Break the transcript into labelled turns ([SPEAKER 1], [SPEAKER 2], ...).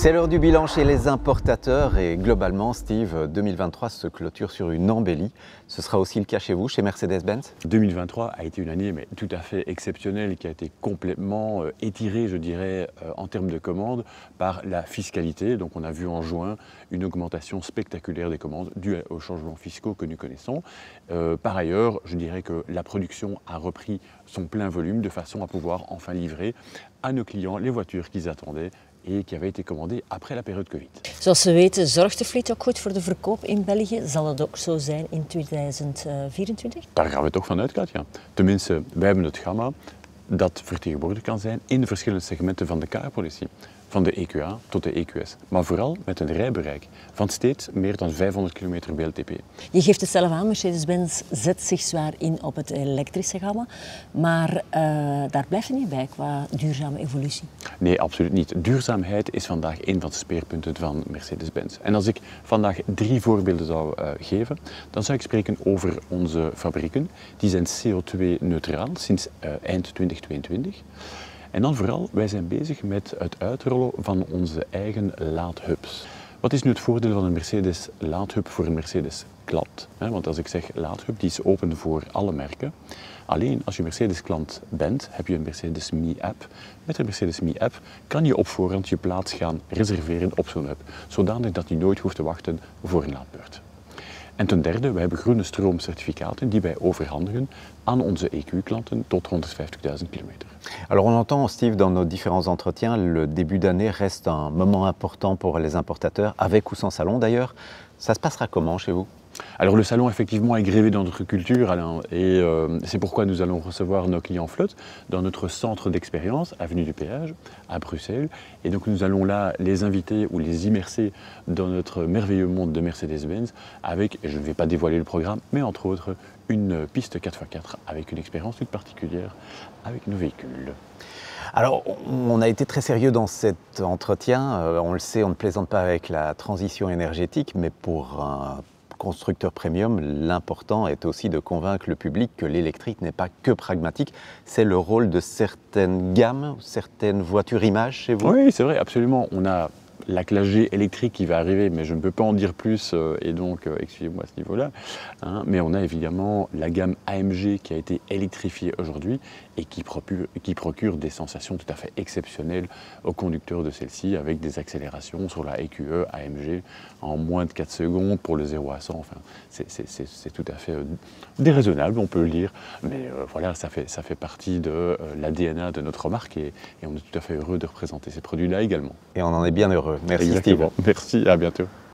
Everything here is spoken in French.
[SPEAKER 1] C'est l'heure du bilan chez les importateurs et globalement, Steve, 2023 se clôture sur une embellie. Ce sera aussi le cas chez vous, chez Mercedes-Benz?
[SPEAKER 2] 2023 a été une année tout à fait exceptionnelle qui a été complètement étirée, je dirais, en termes de commandes par la fiscalité. Donc on a vu en juin une augmentation spectaculaire des commandes due aux changements fiscaux que nous connaissons. Par ailleurs, je dirais que la production a repris son plein volume de façon à pouvoir enfin livrer à nos clients les voitures qu'ils attendaient et qui avaient été commandées après la période Covid.
[SPEAKER 3] Zoals we weten zorgt de fleet ook goed voor de verkoop in België. Zal het ook zo zijn in 2024?
[SPEAKER 2] Daar gaan we toch van uit, Katja. Tenminste, wij hebben het gamma dat vertegenwoordigd kan zijn in de verschillende segmenten van de car-policy. Van de EQA tot de EQS, maar vooral met een rijbereik van steeds meer dan 500 km WLTP.
[SPEAKER 3] Je geeft het zelf aan, Mercedes-Benz zet zich zwaar in op het elektrische gamma, maar daar blijft het niet bij qua duurzame evolutie.
[SPEAKER 2] Nee, absoluut niet. Duurzaamheid is vandaag een van de speerpunten van Mercedes-Benz. En als ik vandaag 3 voorbeelden zou geven, dan zou ik spreken over onze fabrieken. Die zijn CO2-neutraal sinds eind 2022. En dan vooral, wij zijn bezig met het uitrollen van onze eigen laadhubs. Wat is nu het voordeel van een Mercedes laadhub voor een Mercedes klant? Want als ik zeg laadhub, die is open voor alle merken. Alleen als je Mercedes klant bent, heb je een Mercedes Me-app. Met de Mercedes Me-app kan je op voorhand je plaats gaan reserveren op zo'n hub, zodanig dat je nooit hoeft te wachten voor een laadbeurt. En ten derde, we hebben groene stroomcertificaten die wij overhandigen aan onze EQ-klanten tot 150.000 kilometer.
[SPEAKER 1] Alors on entend, Steve, dans nos différents entretiens, le début d'année reste un moment important pour les importateurs, avec ou sans salon d'ailleurs. Ça se passera comment chez vous?
[SPEAKER 2] Alors le salon effectivement est grévé dans notre culture, Alain, et c'est pourquoi nous allons recevoir nos clients flotte dans notre centre d'expérience, avenue du Péage, à Bruxelles. Et donc nous allons là les inviter ou les immerser dans notre merveilleux monde de Mercedes-Benz avec, et je ne vais pas dévoiler le programme, mais entre autres une piste 4x4 avec une expérience toute particulière avec nos véhicules.
[SPEAKER 1] Alors, on a été très sérieux dans cet entretien. On le sait, on ne plaisante pas avec la transition énergétique, mais pour un constructeur premium, l'important est aussi de convaincre le public que l'électrique n'est pas que pragmatique. C'est le rôle de certaines gammes, certaines voitures images chez vous?
[SPEAKER 2] Oui, c'est vrai, absolument. On a la classe G électrique qui va arriver, mais je ne peux pas en dire plus, et donc excusez-moi à ce niveau-là. Mais on a évidemment la gamme AMG qui a été électrifiée aujourd'hui et qui procure des sensations tout à fait exceptionnelles aux conducteurs de celle-ci, avec des accélérations sur la EQE AMG en moins de 4 secondes pour le 0 à 100. Enfin, c'est tout à fait déraisonnable, on peut le dire, mais voilà, ça fait partie de l'ADN de notre marque et on est tout à fait heureux de représenter ces produits-là également.
[SPEAKER 1] Et on en est bien heureux. Merci
[SPEAKER 2] Exactement.
[SPEAKER 1] Steve.
[SPEAKER 2] Merci, à bientôt.